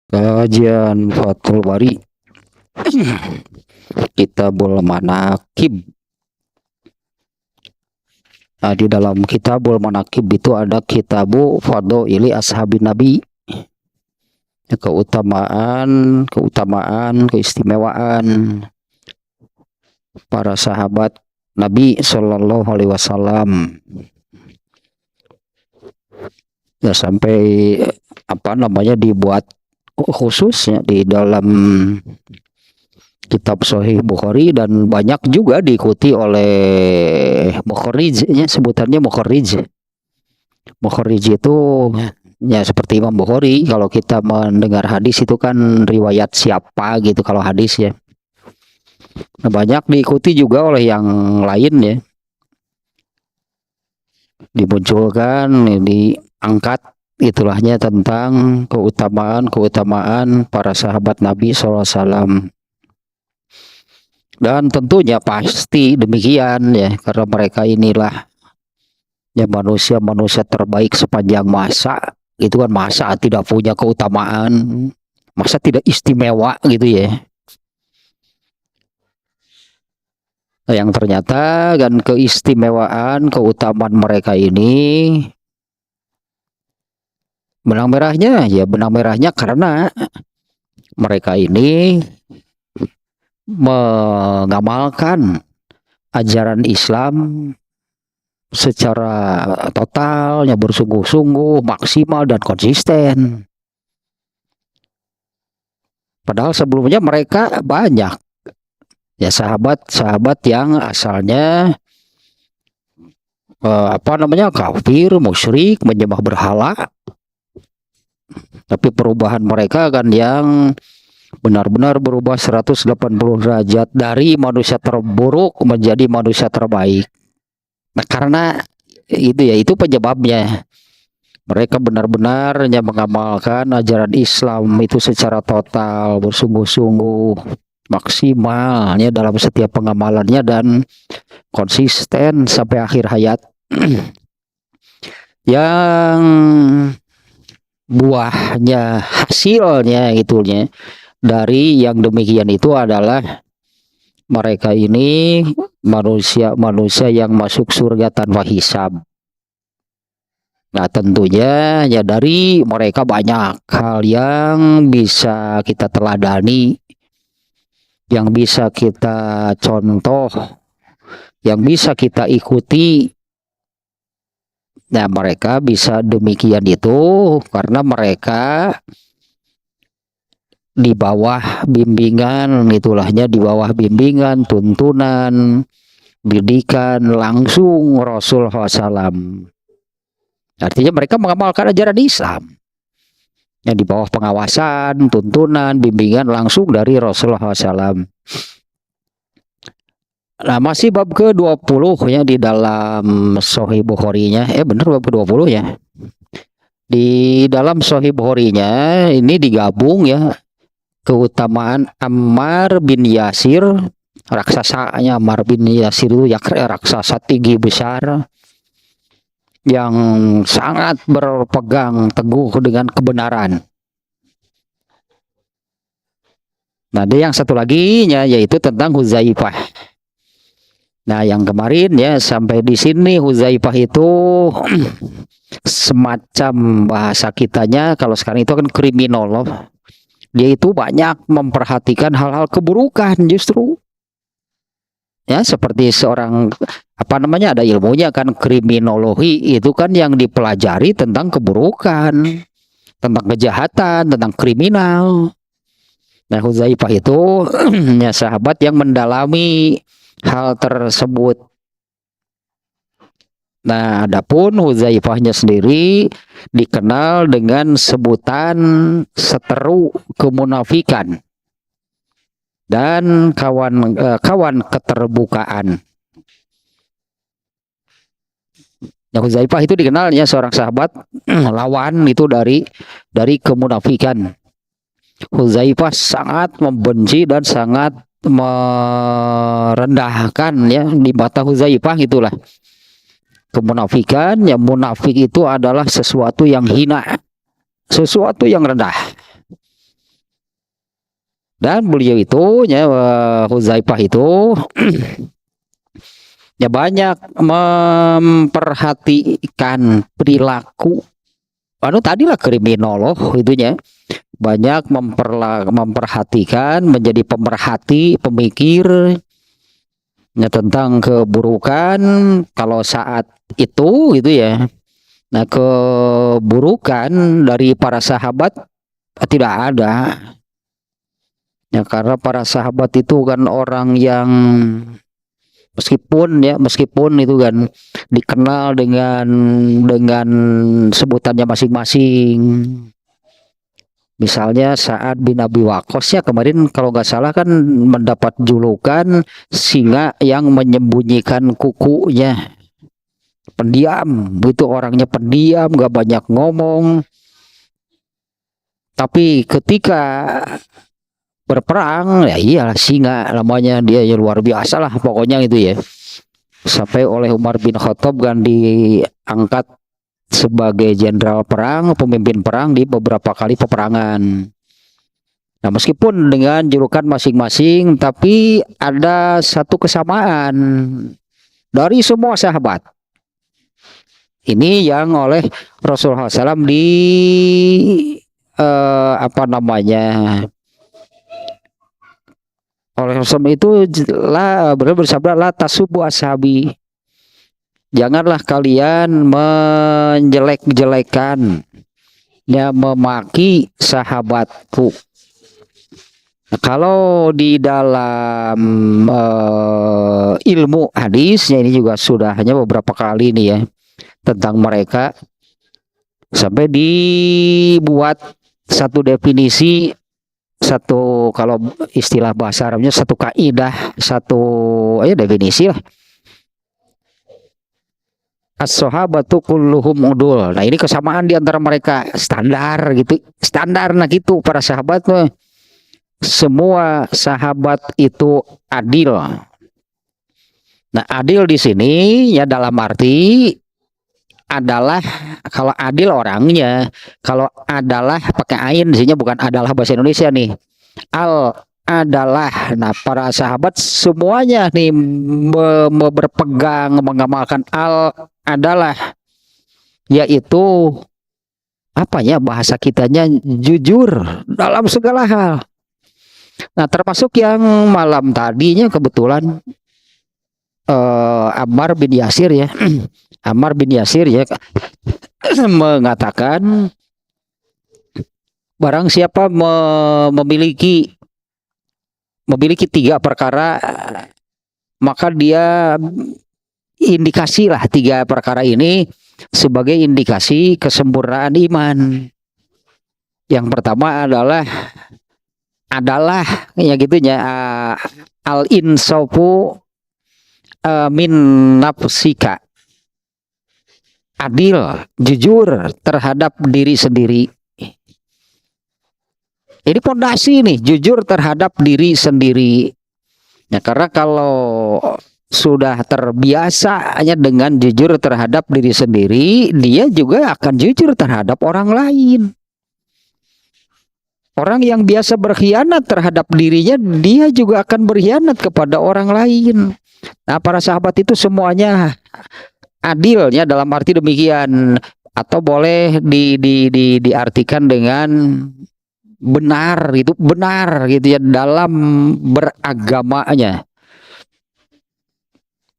Kajian Fathul Bari Kitabul Manaqib. Nah, di dalam Kitabul Manaqib itu ada Kitabu Fadhaili Ashabin Nabi, keutamaan, keistimewaan para sahabat Nabi Shallallahu Alaihi Wasallam. Ya, sampai dibuat khususnya di dalam kitab Sahih Bukhari, dan banyak juga diikuti oleh mukharrijnya, sebutannya mukharrij. Mukharrij itu ya seperti Imam Bukhari. Kalau kita mendengar hadis itu kan riwayat siapa gitu kalau hadis ya. Nah, banyak diikuti juga oleh yang lain ya. Dimunculkan, diangkat itulahnya tentang keutamaan para sahabat Nabi SAW. Dan tentunya pasti demikian ya, karena mereka inilah ya manusia terbaik sepanjang masa. Itu kan, masa tidak punya keutamaan, masa tidak istimewa gitu ya. Yang ternyata kan keistimewaan, keutamaan mereka ini benang merahnya karena mereka ini mengamalkan ajaran Islam secara totalnya, bersungguh-sungguh, maksimal dan konsisten. Padahal sebelumnya mereka banyak ya sahabat-sahabat yang asalnya kafir, musyrik, menyembah berhala. Tapi perubahan mereka kan yang benar-benar berubah 180 derajat, dari manusia terburuk menjadi manusia terbaik. Nah, karena itu penyebabnya. Mereka benar-benar mengamalkan ajaran Islam itu secara total, bersungguh-sungguh, maksimalnya dalam setiap pengamalannya, dan konsisten sampai akhir hayat. Yang buahnya, hasilnya itunya dari yang demikian itu adalah mereka ini manusia yang masuk surga tanpa hisab. Nah, tentunya ya dari mereka banyak hal yang bisa kita teladani, yang bisa kita contoh, yang bisa kita ikuti. Nah, mereka bisa demikian itu karena mereka di bawah bimbingan, di bawah bimbingan, tuntunan, bidikan langsung Rasul SAW. Artinya mereka mengamalkan ajaran Islam yang di bawah pengawasan, tuntunan, bimbingan langsung dari Rasulullah SAW. Nah, masih bab ke-20 ya di dalam Sahih Bukhari-nya. Benar bab ke-20 ya. Di dalam Sahih Bukhari-nya ini digabung ya keutamaan Ammar bin Yasir, raksasanya Ammar bin Yasir itu ya raksasa tinggi besar yang sangat berpegang teguh dengan kebenaran. Nah, ada yang satu lagi yaitu tentang Hudzaifah. Nah, yang kemarin ya sampai di sini Hudzaifah itu semacam bahasa kitanya kalau sekarang itu kan kriminolog. Dia itu banyak memperhatikan hal-hal keburukan justru. Ya, seperti seorang ada ilmunya kan, kriminologi itu kan yang dipelajari tentang keburukan, tentang kejahatan, tentang kriminal. Nah, Hudzaifah itu ya sahabat yang mendalami hal tersebut. Nah, adapun Hudzaifahnya sendiri dikenal dengan sebutan seteru kemunafikan dan kawan keterbukaan. Nah, Hudzaifah itu dikenalnya seorang sahabat lawan itu dari kemunafikan. Hudzaifah sangat membenci dan sangat merendahkan ya di mata Hudzaifah itulah kemunafikan. Yang munafik itu adalah sesuatu yang hina, sesuatu yang rendah. Dan beliau itu ya Hudzaifah itu ya banyak memperhatikan perilaku tadilah kriminolog itunya, banyak memperhatikan, menjadi pemerhati, pemikir ya, tentang keburukan kalau saat itu gitu ya. Nah, keburukan dari para sahabat tidak ada. Ya, karena para sahabat itu kan orang yang meskipun itu kan dikenal dengan sebutannya masing-masing. Misalnya Sa'ad bin Abi Waqqas ya kemarin kalau nggak salah kan mendapat julukan singa yang menyembunyikan kukunya. Pendiam, itu orangnya pendiam, nggak banyak ngomong. Tapi ketika berperang ya iyalah singa namanya, dia ya luar biasa lah pokoknya gitu ya. Sampai oleh Umar bin Khattab kan diangkat sebagai jenderal perang, pemimpin perang di beberapa kali peperangan. Nah, meskipun dengan julukan masing-masing, tapi ada satu kesamaan dari semua sahabat. Ini yang oleh Rasulullah SAW oleh Rasul itu beliau bersabda, la tasubbu ashabi. Janganlah kalian menjelek-jelekan, ya, memaki sahabatku. Nah, kalau di dalam ilmu hadisnya ini juga sudah hanya beberapa kali nih ya tentang mereka, sampai dibuat satu definisi, satu kalau istilah bahasa Arabnya satu kaidah, satu definisi lah. As-sahabatu kulluhum udul. Nah, ini kesamaan di antara mereka, standar gitu. Standar nah gitu para sahabat mah. Semua sahabat itu adil. Nah, adil di sini ya dalam arti adalah, kalau adil orangnya, kalau adalah pakai ain di sini, bukan adalah bahasa Indonesia nih. Al adalah, nah para sahabat semuanya nih berpegang mengamalkan al adalah, yaitu apa ya bahasa kitanya, jujur dalam segala hal. Nah, termasuk yang malam tadinya kebetulan Ammar bin Yasir ya Ammar bin Yasir ya mengatakan, barang siapa memiliki 3 perkara, maka dia indikasilah 3 perkara ini sebagai indikasi kesempurnaan iman. Yang pertama adalah ya gitunya, al insafu min nafsika, adil, jujur terhadap diri sendiri. Ini pondasi nih, jujur terhadap diri sendiri. Nah, karena kalau sudah terbiasa hanya dengan jujur terhadap diri sendiri, dia juga akan jujur terhadap orang lain. Orang yang biasa berkhianat terhadap dirinya, dia juga akan berkhianat kepada orang lain. Nah, para sahabat itu semuanya adilnya dalam arti demikian, atau boleh diartikan dengan benar gitu ya dalam beragamanya.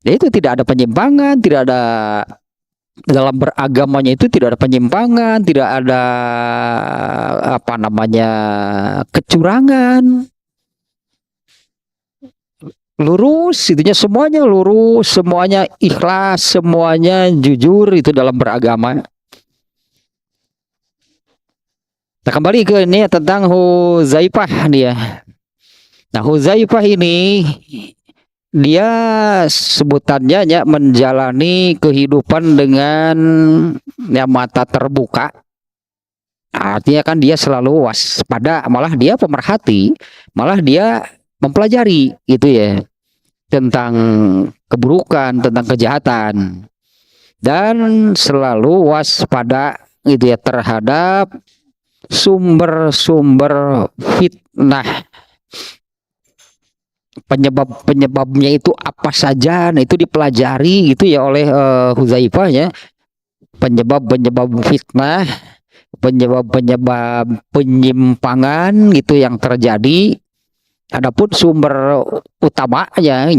Ya, itu tidak ada penyimpangan, tidak ada dalam beragamanya, itu tidak ada penyimpangan, tidak ada kecurangan. Lurus itunya, semuanya lurus, semuanya ikhlas, semuanya jujur itu dalam beragama. Nah, kembali ke ini tentang Hudzaifah dia. Nah, Hudzaifah ini dia sebutannya ya menjalani kehidupan dengan ya mata terbuka. Artinya kan dia selalu waspada, malah dia pemerhati, malah dia mempelajari gitu ya tentang keburukan, tentang kejahatan, dan selalu waspada gitu ya terhadap sumber-sumber fitnah penyebabnya itu apa saja. Nah, itu dipelajari itu ya oleh Hudzaifah ya. Penyebab fitnah, penyebab penyimpangan gitu yang terjadi. Adapun sumber utamanya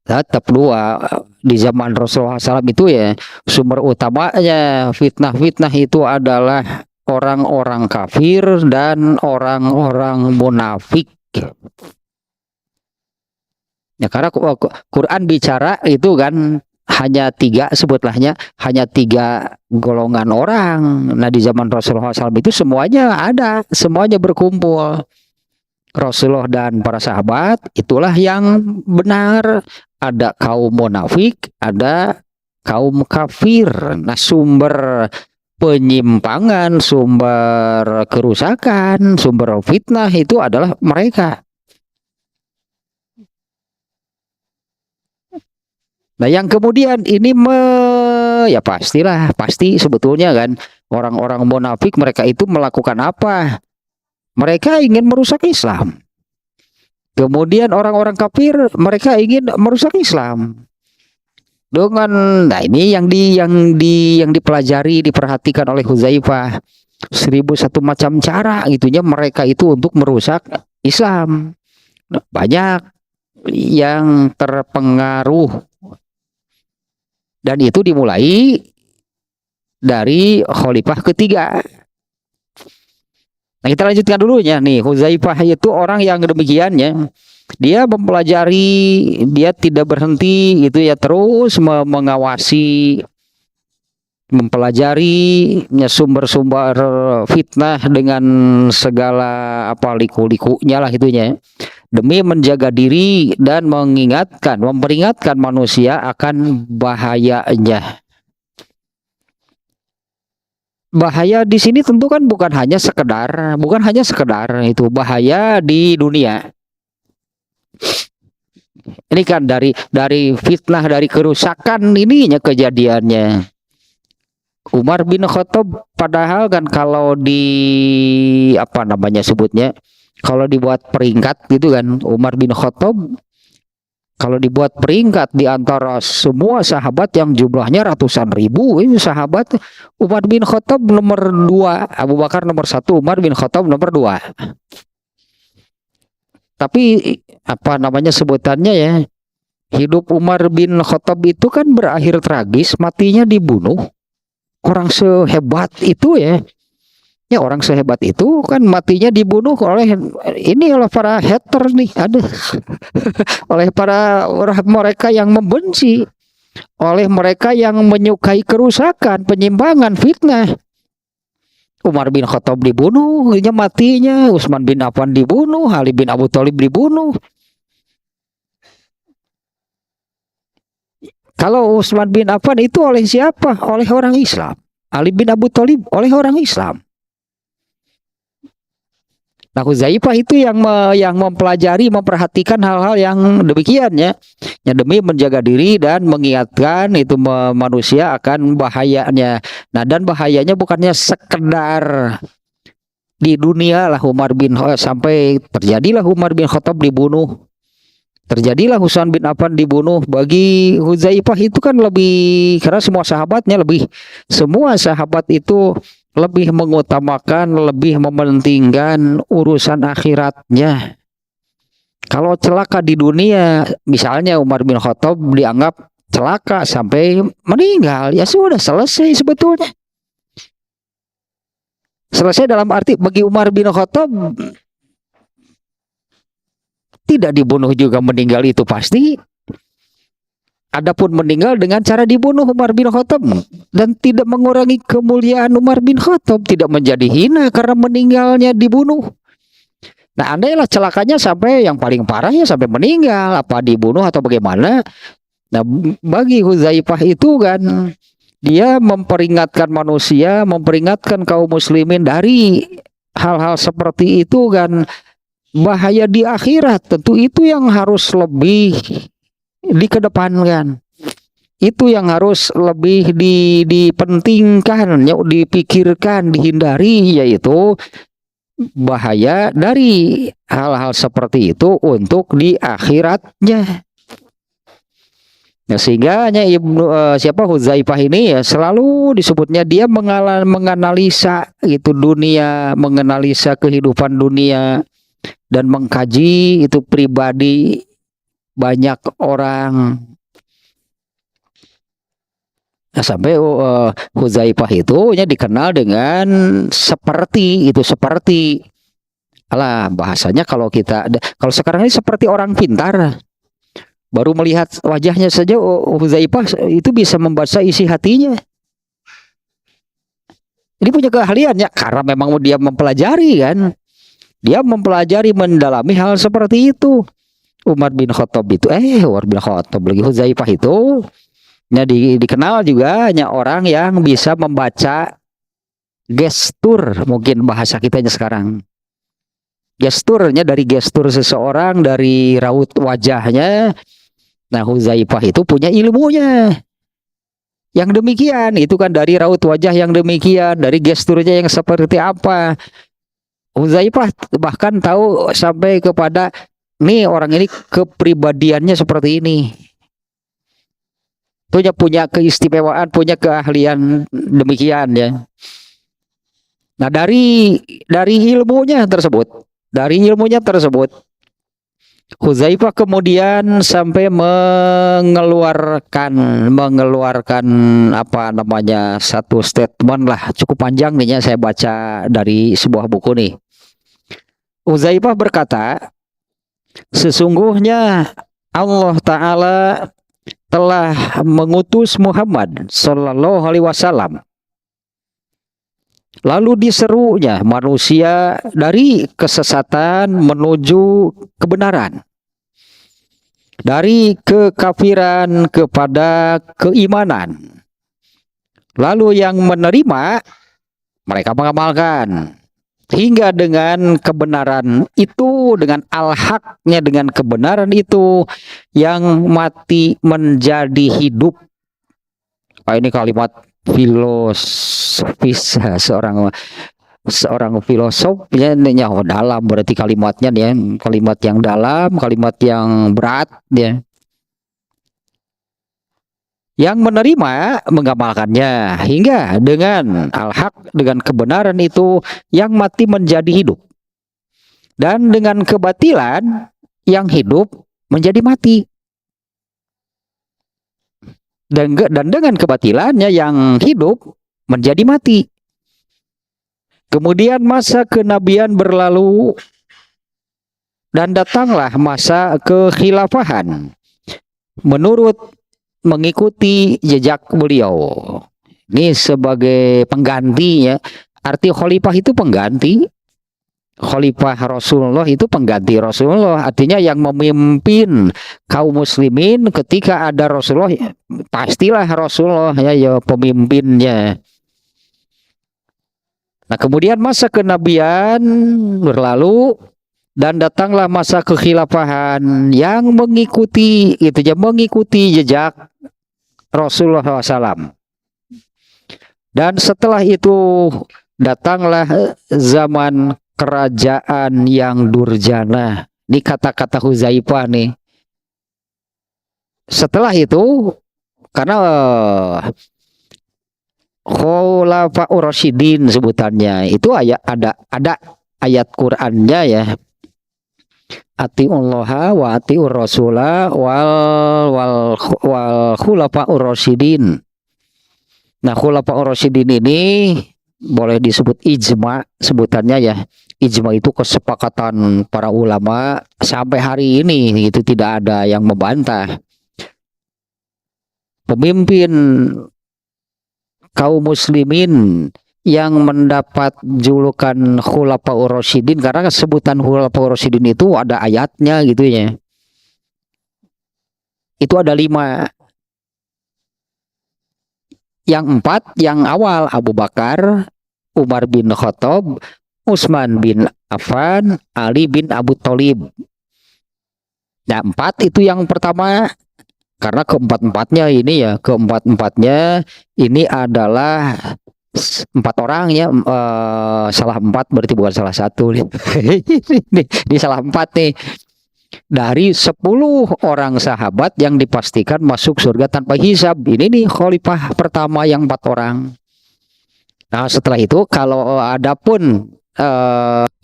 tetap dua di zaman Rasulullah SAW itu ya, sumber utamanya fitnah-fitnah itu adalah orang-orang kafir dan orang-orang munafik. Ya karena Quran bicara itu kan hanya tiga golongan orang. Nah di zaman Rasulullah SAW itu semuanya berkumpul. Rasulullah dan para sahabat itulah yang benar. Ada kaum munafik, ada kaum kafir. Nah sumber penyimpangan, sumber kerusakan, sumber fitnah itu adalah mereka. Nah yang kemudian ini ya pasti sebetulnya kan orang-orang munafik mereka itu melakukan apa? Mereka ingin merusak Islam. Kemudian orang-orang kafir mereka ingin merusak Islam. Nah ini yang dipelajari, diperhatikan oleh Hudzaifah. 1001 macam cara gitunya mereka itu untuk merusak Islam. Nah, banyak yang terpengaruh. Dan itu dimulai dari khalifah ketiga. Nah kita lanjutkan dulu ya nih. Hudzaifah itu orang yang demikian ya. Dia mempelajari, dia tidak berhenti gitu ya, terus mengawasi, mempelajari sumber-sumber fitnah dengan segala apa liku-likunya lah itunya, demi menjaga diri dan memperingatkan manusia akan bahayanya. Bahaya di sini tentu kan bukan hanya sekedar itu bahaya di dunia. Ini kan dari fitnah, dari kerusakan ininya kejadiannya. Umar bin Khattab padahal kan kalau kalau dibuat peringkat gitu kan, Umar bin Khattab kalau dibuat peringkat di antara semua sahabat yang jumlahnya ratusan ribu, ini sahabat, Umar bin Khattab nomor 2, Abu Bakar nomor 1, Umar bin Khattab nomor 2. Tapi sebutannya ya, hidup Umar bin Khattab itu kan berakhir tragis, matinya dibunuh. Orang sehebat itu ya. Ya orang sehebat itu kan matinya dibunuh oleh para hater nih, ada oleh para orang mereka yang membenci, oleh mereka yang menyukai kerusakan, penyimpangan, fitnah. Umar bin Khattab dibunuh, matinya, Utsman bin Affan dibunuh, Ali bin Abi Thalib dibunuh. Kalau Utsman bin Affan itu oleh siapa? Oleh orang Islam. Ali bin Abi Thalib oleh orang Islam. Nah, Hudzaifah itu yang mempelajari, memperhatikan hal-hal yang demikian ya, yang demi menjaga diri dan mengingatkan itu manusia akan bahayanya. Nah, dan bahayanya bukannya sekedar di dunia lah sampai terjadilah Umar bin Khattab dibunuh, terjadilah Utsman bin Affan dibunuh. Bagi Hudzaifah itu kan lebih, karena semua sahabat itu lebih mengutamakan, lebih mementingkan urusan akhiratnya. Kalau celaka di dunia, misalnya Umar bin Khattab dianggap celaka sampai meninggal, ya sudah selesai sebetulnya. Selesai dalam arti bagi Umar bin Khattab tidak dibunuh juga meninggal itu pasti. Adapun meninggal dengan cara dibunuh Umar bin Khattab dan tidak mengurangi kemuliaan Umar bin Khattab, tidak menjadi hina karena meninggalnya dibunuh. Nah, andailah celakanya sampai yang paling parahnya sampai meninggal, apa dibunuh atau bagaimana. Nah, bagi Hudzaifah itu kan dia memperingatkan manusia, memperingatkan kaum muslimin dari hal-hal seperti itu kan, bahaya di akhirat. Tentu itu yang harus lebih dikedepankan, itu yang harus lebih dipentingkan, dipikirkan, dihindari, yaitu bahaya dari hal-hal seperti itu untuk di akhiratnya. Ya, sehingga siapa Hudzaifah ini ya selalu disebutnya dia menganalisa itu dunia, menganalisa kehidupan dunia dan mengkaji itu pribadi banyak orang. Nah, sampai Hudzaifah itu ya dikenal dengan seperti alah bahasanya kalau sekarang ini seperti orang pintar. Baru melihat wajahnya saja Hudzaifah itu bisa membaca isi hatinya. Ini punya keahlian ya karena memang dia mempelajari kan. Dia mempelajari mendalami hal seperti itu. Umar bin Khattab lagi Hudzaifah itu dikenal juga hanya orang yang bisa membaca gestur, mungkin bahasa kitanya sekarang. Gesturnya dari gestur seseorang, dari raut wajahnya. Nah, Hudzaifah itu punya ilmunya yang demikian. Itu kan dari raut wajah yang demikian, dari gesturnya yang seperti apa. Hudzaifah bahkan tahu sampai kepada nih orang ini kepribadiannya seperti ini. Punya keistimewaan, punya keahlian demikian ya. Nah, dari ilmunya tersebut, Hudzaifah kemudian sampai mengeluarkan apa namanya satu statement lah, cukup panjang nih ya, saya baca dari sebuah buku nih. Hudzaifah berkata, sesungguhnya Allah Ta'ala telah mengutus Muhammad Sallallahu Alaihi Wasallam, lalu diserunya manusia dari kesesatan menuju kebenaran, dari kekafiran kepada keimanan. Lalu yang menerima mereka mengamalkan hingga dengan kebenaran itu, dengan al-haqnya, dengan kebenaran itu yang mati menjadi hidup. Ini kalimat filosofis seorang filosof ya, dalam berarti kalimatnya ya, kalimat yang dalam, kalimat yang berat ya. Yang menerima mengamalkannya hingga dengan al-haq, dengan kebenaran itu yang mati menjadi hidup, dan dengan kebatilan yang hidup menjadi mati, dan dengan kebatilannya yang hidup menjadi mati. Kemudian masa kenabian berlalu dan datanglah masa kekhilafahan menurut mengikuti jejak beliau. Ini sebagai pengganti ya. Arti khalifah itu pengganti. Khalifah Rasulullah itu pengganti Rasulullah. Artinya yang memimpin kaum muslimin ketika ada Rasulullah, pastilah Rasulullah ya pemimpinnya. Nah, kemudian masa kenabian berlalu dan datanglah masa kekhilafahan yang mengikuti jejak Rasulullah SAW. Dan setelah itu datanglah zaman kerajaan yang durjana. Ini kata-kata Hudzaifah nih. Setelah itu, karena Khulafaur Rasyidin sebutannya, itu ada ayat Qur'annya ya. Atiullaha wa atiur rasula wal khulafaur rasyidin. Nah, khulafaur rasyidin ini boleh disebut ijma sebutannya ya. Ijma itu kesepakatan para ulama sampai hari ini, itu tidak ada yang membantah. Pemimpin kaum muslimin yang mendapat julukan Khulafaur Rasyidin, karena sebutan Khulafaur Rasyidin itu ada ayatnya gitu ya. Itu ada 5. Yang 4, yang awal Abu Bakar, Umar bin Khattab, Utsman bin Affan, Ali bin Abu Thalib. Nah, 4 itu yang pertama, karena keempat-empatnya ini adalah empat orang ya, salah empat berarti bukan salah satu nih. Ini salah empat nih. Dari 10 orang sahabat yang dipastikan masuk surga tanpa hisab. Ini nih khalifah pertama yang 4 orang. Nah setelah itu kalau ada pun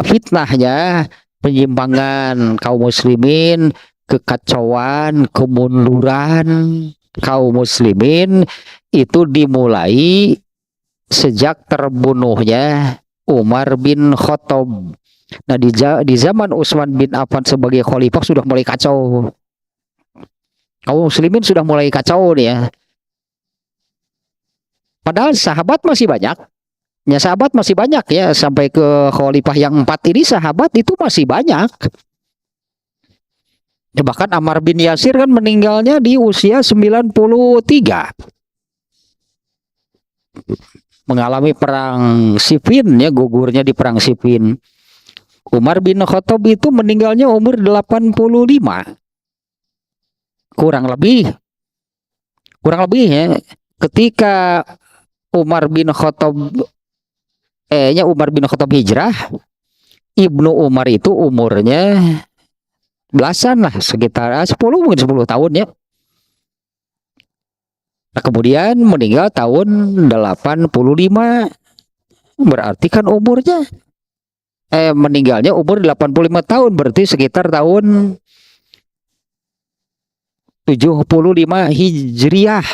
fitnahnya, penyimpangan kaum muslimin, kekacauan, kemunduran kaum muslimin, itu dimulai sejak terbunuhnya Umar bin Khattab. Nah di zaman Utsman bin Affan sebagai khalifah sudah mulai kacau. Kaum muslimin sudah mulai kacau nih ya. Padahal sahabat masih banyak. Ya sahabat masih banyak ya, sampai ke khalifah yang 4 ini sahabat itu masih banyak. Ya, bahkan Ammar bin Yasir kan meninggalnya di usia 93. Mengalami perang Siffin ya, gugurnya di perang Siffin. Umar bin Khattab itu meninggalnya umur 85. Kurang lebih ya, ketika Umar bin Khattab hijrah, Ibnu Umar itu umurnya belasan lah, sekitar 10 mungkin 10 tahun ya. Nah, kemudian meninggal tahun 85. Berarti kan umurnya meninggalnya umur 85 tahun, berarti sekitar tahun 75 Hijriah.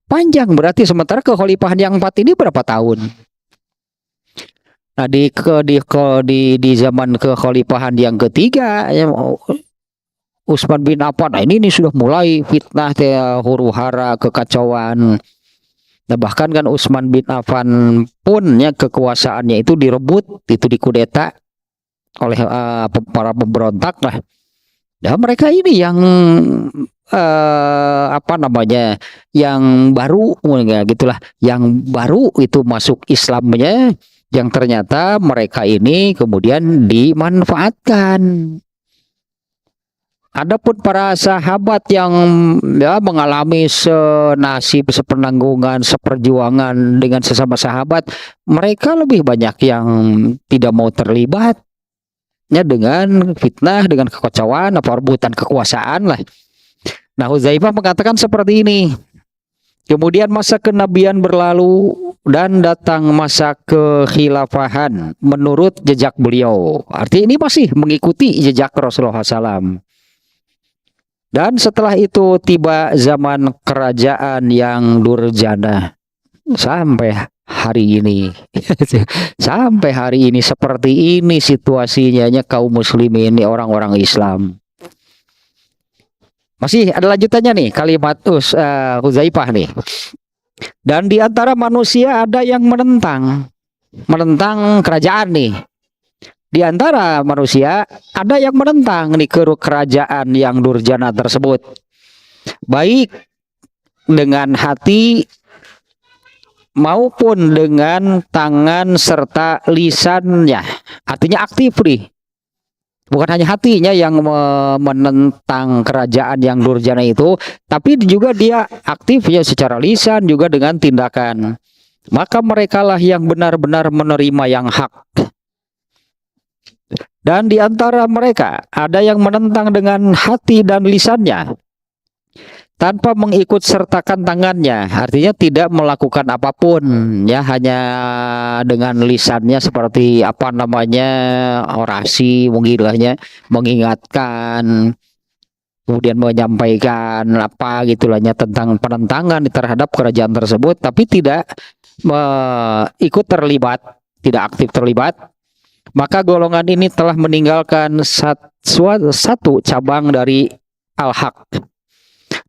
Panjang berarti, sementara kekhalifahan yang 4 ini berapa tahun? Nah di zaman kekhalifahan yang ketiga ya, Utsman bin Affan, nah ini sudah mulai fitnah, huru-hara, kekacauan. Nah bahkan kan Utsman bin Affan pun ya kekuasaannya itu direbut, itu dikudeta oleh para pemberontak lah. Nah mereka ini yang yang baru ya gitulah, yang baru itu masuk Islamnya, yang ternyata mereka ini kemudian dimanfaatkan. Adapun para sahabat yang ya mengalami senasib, sepenanggungan, seperjuangan dengan sesama sahabat, mereka lebih banyak yang tidak mau terlibat ya dengan fitnah, dengan kekacauan, apa rebutan kekuasaan lah. Nah, Hudzaifah mengatakan seperti ini. Kemudian masa kenabian berlalu dan datang masa kekhilafahan menurut jejak beliau. Artinya ini masih mengikuti jejak Rasulullah SAW. Dan setelah itu tiba zaman kerajaan yang durjana. Sampai hari ini. Sampai hari ini seperti ini situasinya kaum muslimin, orang-orang Islam. Masih ada lanjutannya nih kalimat Hudzaifah nih. Dan di antara manusia ada yang menentang kerajaan nih. Di antara manusia ada yang menentang nih kerajaan yang durjana tersebut, baik dengan hati maupun dengan tangan serta lisannya. Artinya aktif nih. Bukan hanya hatinya yang menentang kerajaan yang durjana itu, tapi juga dia aktif ya secara lisan juga dengan tindakan. Maka merekalah yang benar-benar menerima yang hak. Dan di antara mereka ada yang menentang dengan hati dan lisannya tanpa mengikut sertakan tangannya, artinya tidak melakukan apapun ya, hanya dengan lisannya seperti orasi mungkinlahnya, mengingatkan, kemudian menyampaikan gitulahnya tentang penentangan terhadap kerajaan tersebut, tapi tidak ikut terlibat, tidak aktif terlibat. Maka golongan ini telah meninggalkan satu cabang dari al-haq.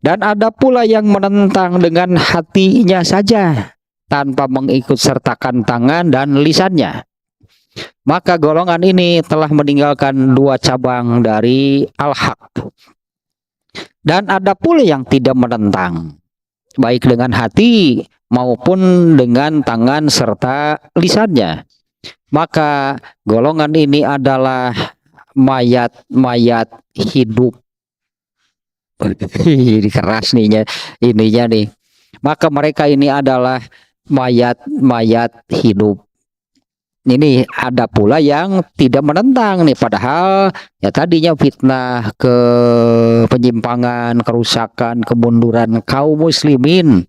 Dan ada pula yang menentang dengan hatinya saja tanpa mengikut sertakan tangan dan lisannya. Maka golongan ini telah meninggalkan 2 cabang dari al-haq. Dan ada pula yang tidak menentang, baik dengan hati maupun dengan tangan serta lisannya. Maka golongan ini adalah mayat-mayat hidup. Ini keras nih ininya nih. Maka mereka ini adalah mayat hidup. Ini ada pula yang tidak menentang nih, padahal ya tadinya fitnah ke penyimpangan, kerusakan, kemunduran kaum muslimin.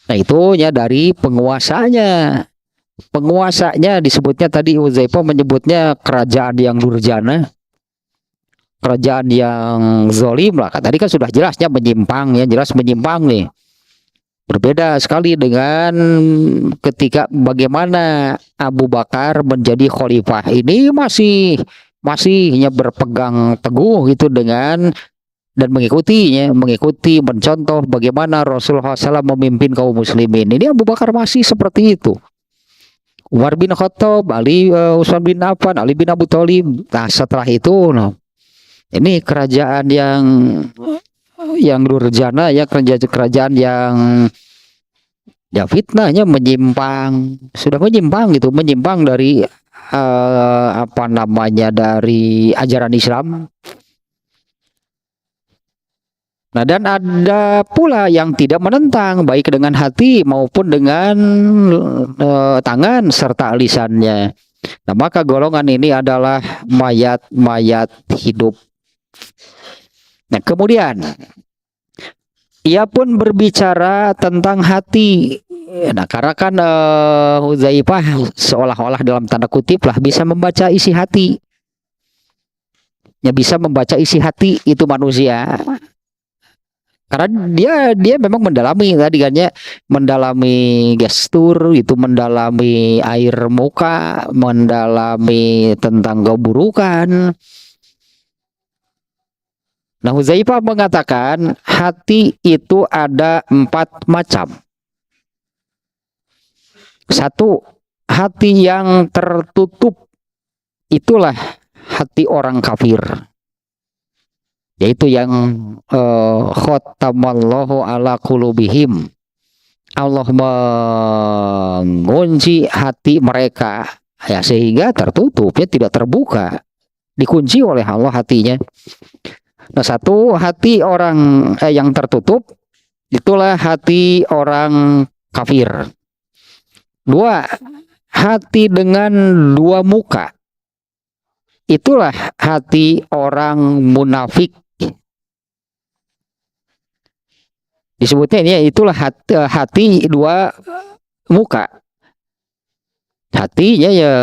Nah itu ya dari penguasanya. Penguasanya disebutnya tadi Uzaifah menyebutnya kerajaan yang durjana, kerajaan yang zolim lah. Tadi kan sudah jelasnya menyimpang ya, jelas menyimpang nih. Berbeda sekali dengan ketika bagaimana Abu Bakar menjadi khalifah. Ini masihnya berpegang teguh itu dengan dan mengikutinya, mencontoh bagaimana Rasulullah SAW memimpin kaum muslimin. Ini Abu Bakar masih seperti itu. Umar bin Khattab, Utsman bin Affan, Ali bin Abi Thalib. Nah, setelah itu, ini kerajaan yang durjana ya, kerajaan yang ya fitnahnya menyimpang, sudah menyimpang gitu, menyimpang dari dari ajaran Islam. Nah, dan ada pula yang tidak menentang baik dengan hati maupun dengan tangan serta lisannya. Nah, maka golongan ini adalah mayat hidup. Nah, kemudian ia pun berbicara tentang hati. Nah, karena kan Hudzaifah seolah-olah dalam tanda kutip lah bisa membaca isi hati. Ya, bisa membaca isi hati itu manusia. Karena dia memang mendalami tadi kan ya, mendalami gestur, itu mendalami air muka, mendalami tentang keburukan. Nah, Hudzaifah mengatakan hati itu ada 4 macam. 1, hati yang tertutup, itulah hati orang kafir, yaitu yang khatamallahu ala qulubihim, Allah mengunci hati mereka ya, sehingga tertutup ya, tidak terbuka, dikunci oleh Allah hatinya. Nah, 1 hati orang yang tertutup, itulah hati orang kafir. 2, hati dengan 2 muka, itulah hati orang munafik. Disebutnya ini itulah hati 2 muka. Hatinya ya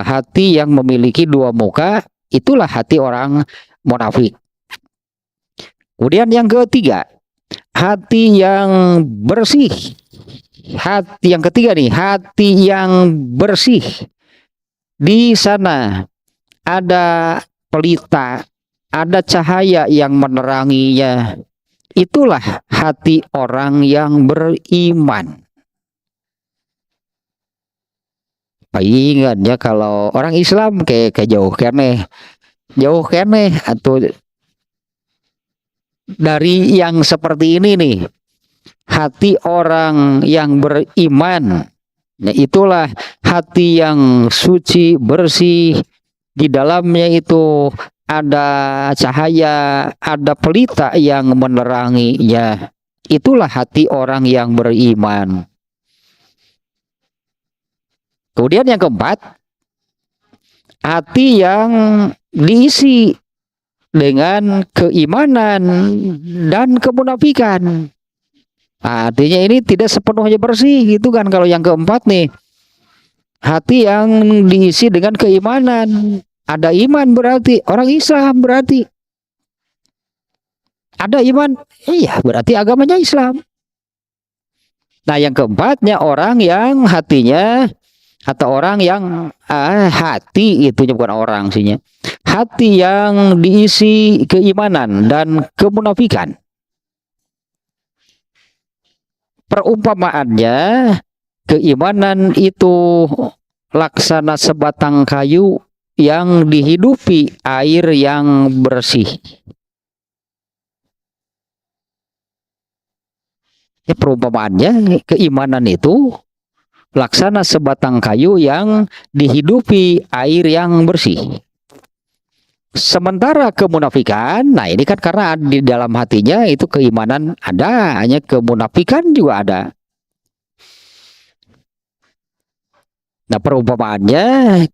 hati yang memiliki 2 muka, itulah hati orang munafik. Kemudian yang ketiga, hati yang bersih. Hati yang ketiga nih, hati yang bersih. Di sana ada pelita, ada cahaya yang meneranginya. Itulah hati orang yang beriman. Ingat ya, kalau orang Islam kayak jauh kene atau dari yang seperti ini nih, hati orang yang beriman. Nah, itulah hati yang suci, bersih. Di dalamnya itu ada cahaya, ada pelita yang meneranginya. Itulah hati orang yang beriman. Kemudian yang keempat, hati yang diisi dengan keimanan dan kemunafikan. Artinya ini tidak sepenuhnya bersih gitu kan. Kalau yang keempat nih, hati yang diisi dengan keimanan. Ada iman berarti orang Islam, berarti ada iman, iya berarti agamanya Islam. Nah, yang keempatnya orang yang hatinya, atau orang yang hati itu bukan orang sihnya, hati yang diisi keimanan dan kemunafikan. Perumpamaannya, keimanan itu laksana sebatang kayu yang dihidupi air yang bersih. Ya, perumpamaannya, keimanan itu laksana sebatang kayu yang dihidupi air yang bersih. Sementara kemunafikan, nah ini kan karena di dalam hatinya itu keimanan ada, hanya kemunafikan juga ada. Nah, perumpamaannya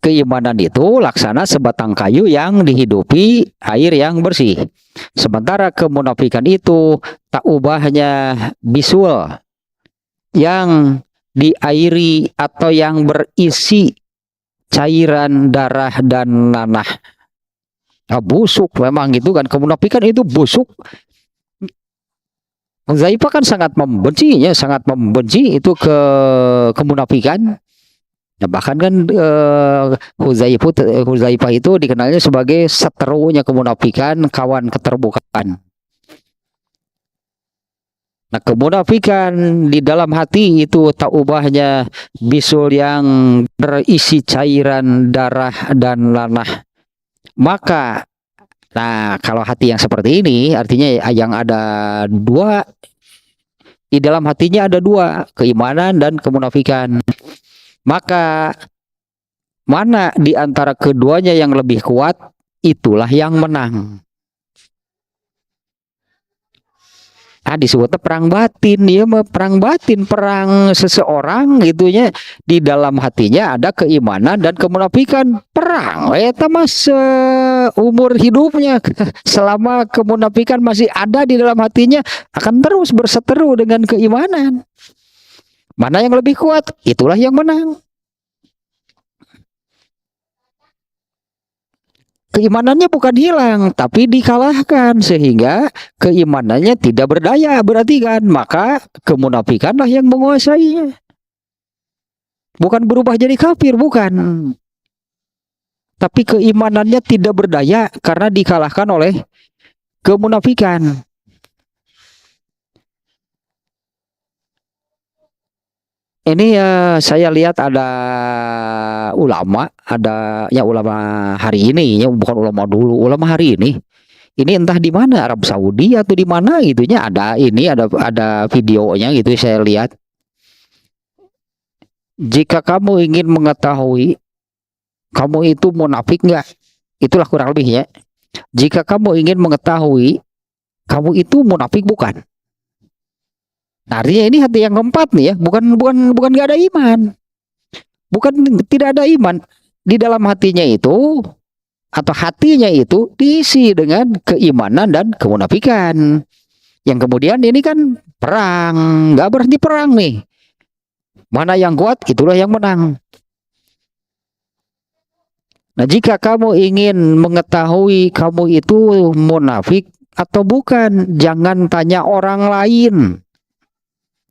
keimanan itu laksana sebatang kayu yang dihidupi air yang bersih. Sementara kemunafikan itu tak ubahnya bisul yang diairi atau yang berisi cairan darah dan nanah. Nah, busuk memang gitu kan, kemunafikan itu busuk. Huzaifah kan sangat membencinya, sangat membenci itu kemunafikan. Nah, bahkan kan Huzaifah itu dikenalnya sebagai seterunya kemunafikan, kawan keterbukaan. Nah, kemunafikan di dalam hati itu tak ubahnya bisul yang berisi cairan darah dan nanah. Maka, nah kalau hati yang seperti ini artinya yang ada dua, di dalam hatinya ada dua, keimanan dan kemunafikan. Maka mana di antara keduanya yang lebih kuat, itulah yang menang. Nah, disebutnya perang batin, ya, perang batin, perang seseorang gitunya, di dalam hatinya ada keimanan dan kemunafikan, perang eta mas umur hidupnya selama kemunafikan masih ada di dalam hatinya akan terus berseteru dengan keimanan. Mana yang lebih kuat, itulah yang menang. Keimanannya bukan hilang, tapi dikalahkan sehingga keimanannya tidak berdaya, berarti kan, maka kemunafikanlah yang menguasainya. Bukan berubah jadi kafir, bukan. Tapi keimanannya tidak berdaya karena dikalahkan oleh kemunafikan. Ini saya lihat ada ulama, ada ya ulama hari ini, ya bukan ulama dulu, ulama hari ini. Ini entah di mana, Arab Saudi atau di mana gitunya, ada ini ada videonya gitu saya lihat. Jika kamu ingin mengetahui kamu itu munafik enggak, itulah kurang lebih ya. Jika kamu ingin mengetahui kamu itu munafik bukan. Nah, artinya ini hati yang keempat nih ya, bukan nggak ada iman, bukan tidak ada iman di dalam hatinya itu, atau hatinya itu diisi dengan keimanan dan kemunafikan. Yang kemudian ini kan perang, nggak berhenti perang nih. Mana yang kuat, itulah yang menang. Nah, jika kamu ingin mengetahui kamu itu munafik atau bukan, jangan tanya orang lain.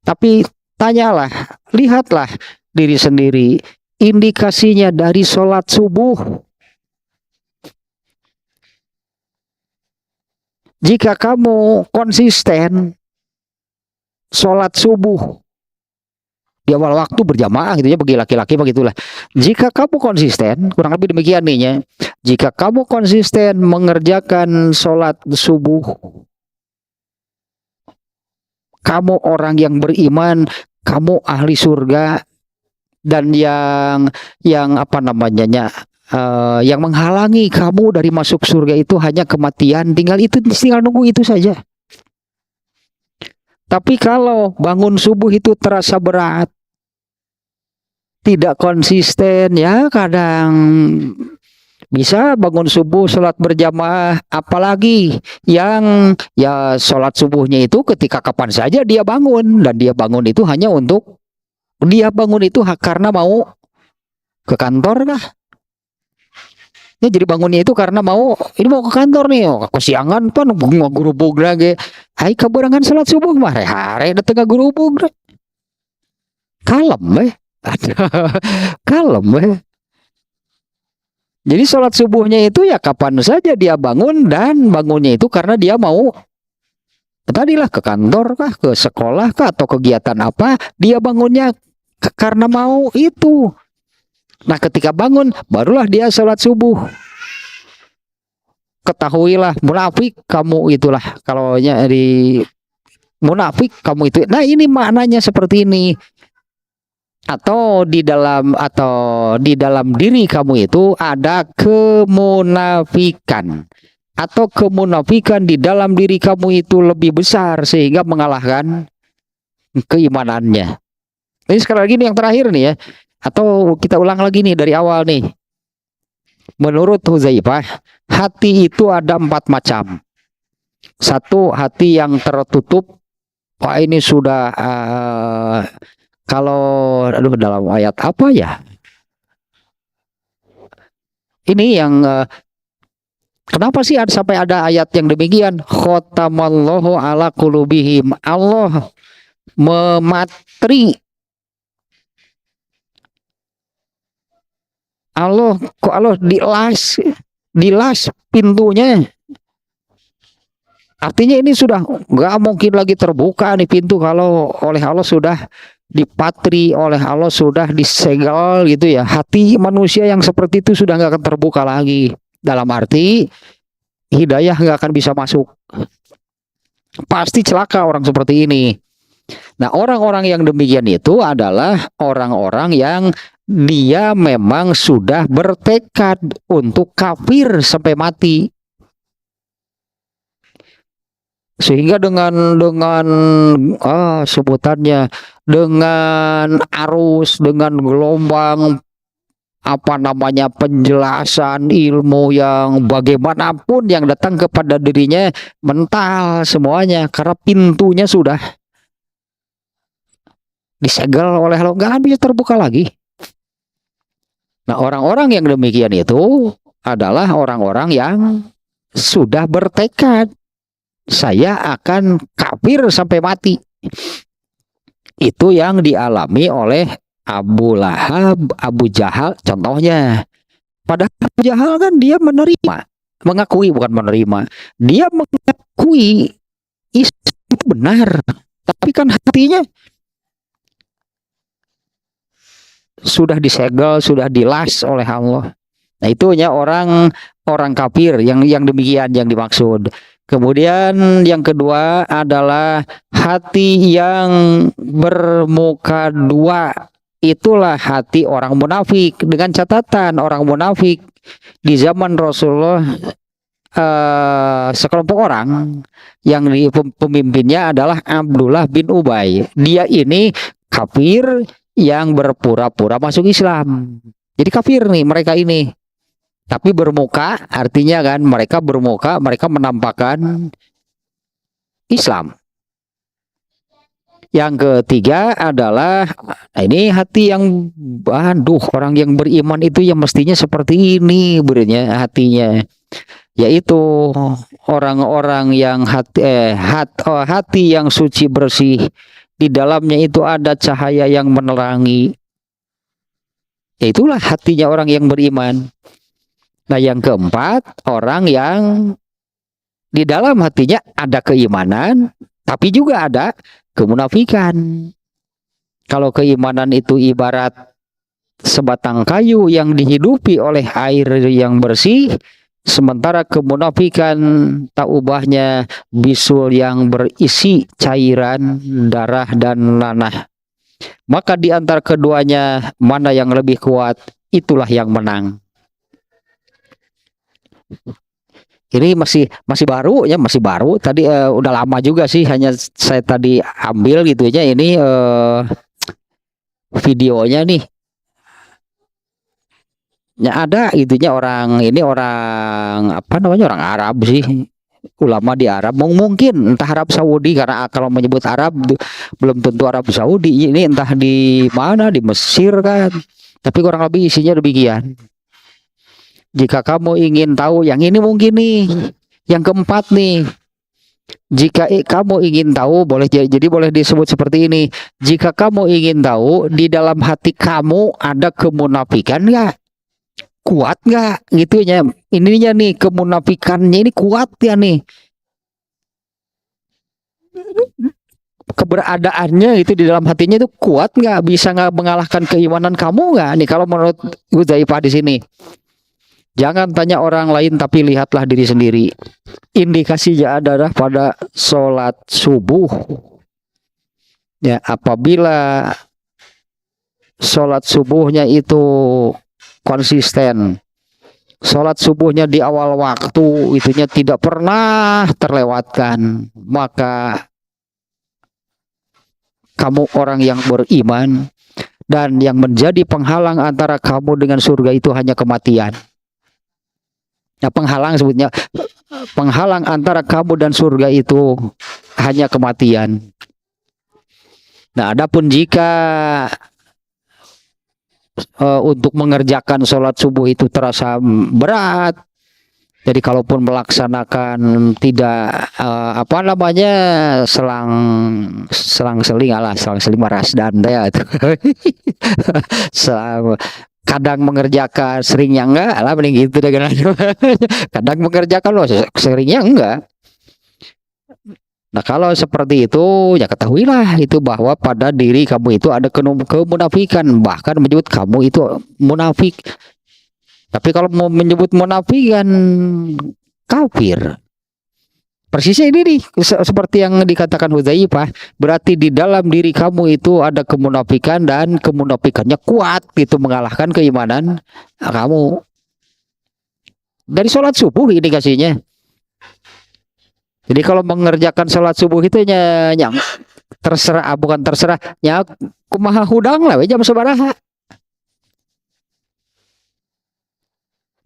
Tapi tanyalah, lihatlah diri sendiri. Indikasinya dari sholat subuh. Jika kamu konsisten sholat subuh di awal waktu berjamaah gitu ya, bagi laki-laki begitulah. Jika kamu konsisten, kurang lebih demikian nih ya. Jika kamu konsisten mengerjakan sholat subuh, kamu orang yang beriman, kamu ahli surga. Dan yang apa namanya yang menghalangi kamu dari masuk surga itu hanya kematian, tinggal nunggu itu saja. Tapi kalau bangun subuh itu terasa berat, tidak konsisten ya, kadang bisa bangun subuh sholat berjamaah, apalagi yang ya sholat subuhnya itu ketika kapan saja dia bangun, dan dia bangun itu hanya untuk karena mau ke kantor kah? Ya, jadi bangunnya itu karena mau ke kantor nih, kesiangan pan ngagurubug lagi. Hai kaberangan salat subuh mah hare da teu ngagurubug. Kalem kalem. Jadi salat subuhnya itu ya kapan saja dia bangun, dan bangunnya itu karena dia mau tadilah ke kantor kah, ke sekolah kah, atau kegiatan apa, dia bangunnya karena mau itu. Nah, ketika bangun barulah dia sholat subuh. Ketahuilah munafik kamu itulah, kalau di munafik kamu itu. Nah, ini maknanya seperti ini. Atau di dalam diri kamu itu ada kemunafikan, atau kemunafikan di dalam diri kamu itu lebih besar sehingga mengalahkan keimanannya. Ini sekali lagi ini yang terakhir nih ya. Atau kita ulang lagi nih dari awal nih. Menurut Hudzaifah, hati itu ada 4 macam. Satu, hati yang tertutup. Wah, ini sudah kalau dalam ayat apa ya? Ini yang kenapa sih sampai ada ayat yang demikian? Khotamallahu ala qulubihim. Allah mematri. Allah dilas pintunya. Artinya ini sudah nggak mungkin lagi terbuka nih pintu kalau oleh Allah sudah dipatri, oleh Allah sudah disegel gitu ya. Hati manusia yang seperti itu sudah nggak akan terbuka lagi. Dalam arti hidayah nggak akan bisa masuk. Pasti celaka orang seperti ini. Nah, orang-orang yang demikian itu adalah orang-orang yang dia memang sudah bertekad untuk kafir sampai mati. Sehingga dengan sebutannya, dengan arus, dengan gelombang apa namanya penjelasan ilmu yang bagaimanapun yang datang kepada dirinya mental semuanya, karena pintunya sudah disegel oleh Allah, nggak bisa terbuka lagi. Nah, orang-orang yang demikian itu adalah orang-orang yang sudah bertekad, saya akan kafir sampai mati. Itu yang dialami oleh Abu Lahab, Abu Jahal contohnya. Padahal Abu Jahal kan dia mengakui, bukan menerima. Dia mengakui Islam itu benar, tapi kan hatinya sudah disegel, sudah dilas oleh Allah. Nah, itunya orang kafir yang demikian yang dimaksud. Kemudian yang kedua adalah hati yang bermuka dua. Itulah hati orang munafik. Dengan catatan orang munafik di zaman Rasulullah, sekelompok orang yang pemimpinnya adalah Abdullah bin Ubay. Dia ini kafir yang berpura-pura masuk Islam. Jadi kafir nih mereka ini. Tapi bermuka, artinya kan mereka bermuka, mereka menampakkan Islam. Yang ketiga adalah, nah ini hati yang, orang yang beriman itu yang mestinya seperti ini berenya hatinya. Yaitu orang-orang yang hati yang suci bersih. Di dalamnya itu ada cahaya yang menerangi. Itulah hatinya orang yang beriman. Nah, yang keempat, orang yang di dalam hatinya ada keimanan, tapi juga ada kemunafikan. Kalau keimanan itu ibarat sebatang kayu yang dihidupi oleh air yang bersih, sementara kemunafikan tak ubahnya bisul yang berisi cairan, darah, dan nanah. Maka di antara keduanya, mana yang lebih kuat, itulah yang menang. Ini masih baru ya, masih baru. Tadi udah lama juga sih, hanya saya tadi ambil gitu aja. Ini videonya nih. Ya ada itunya orang apa namanya, orang Arab sih. Ulama di Arab, mungkin entah Arab Saudi, karena kalau menyebut Arab belum tentu Arab Saudi. Ini entah di mana, di Mesir kan. Tapi kurang lebih isinya demikian. Jika kamu ingin tahu yang ini, mungkin nih yang keempat nih. Jika kamu ingin tahu, boleh disebut seperti ini. Jika kamu ingin tahu di dalam hati kamu ada kemunafikan nggak? Kuat nggak? Gitunya. Ininya nih, kemunafikannya ini kuat ya nih. Keberadaannya itu di dalam hatinya itu kuat nggak? Bisa nggak mengalahkan keimanan kamu nggak? Nih kalau menurut Hudzaifah di sini. Jangan tanya orang lain, tapi lihatlah diri sendiri. Indikasinya adalah pada sholat subuh. Ya, apabila sholat subuhnya itu konsisten, sholat subuhnya di awal waktu, itunya tidak pernah terlewatkan, maka kamu orang yang beriman. dan yang menjadi penghalang antara kamu dengan surga itu hanya kematian. Nah, penghalang sebutnya, penghalang antara kamu dan surga itu hanya kematian. Nah, adapun jika untuk mengerjakan sholat subuh itu terasa berat, jadi kalaupun melaksanakan tidak selang-seling rasdan ya itu. Kadang mengerjakan, seringnya enggak lah, mending gitu deh. Kadang mengerjakan loh, seringnya enggak. Nah, kalau seperti itu, ya ketahuilah itu bahwa pada diri kamu itu ada kemunafikan, bahkan menyebut kamu itu munafik. Tapi kalau mau menyebut munafik kan kafir. Persisnya ini nih, seperti yang dikatakan Hudzaifah, berarti di dalam diri kamu itu ada kemunafikan dan kemunafikannya kuat, itu mengalahkan keimanan kamu. Dari sholat subuh indikasinya. Jadi kalau mengerjakan sholat subuh itu yang terserah, bukan terserah, ya kumaha hudang lah, jam sabaraha.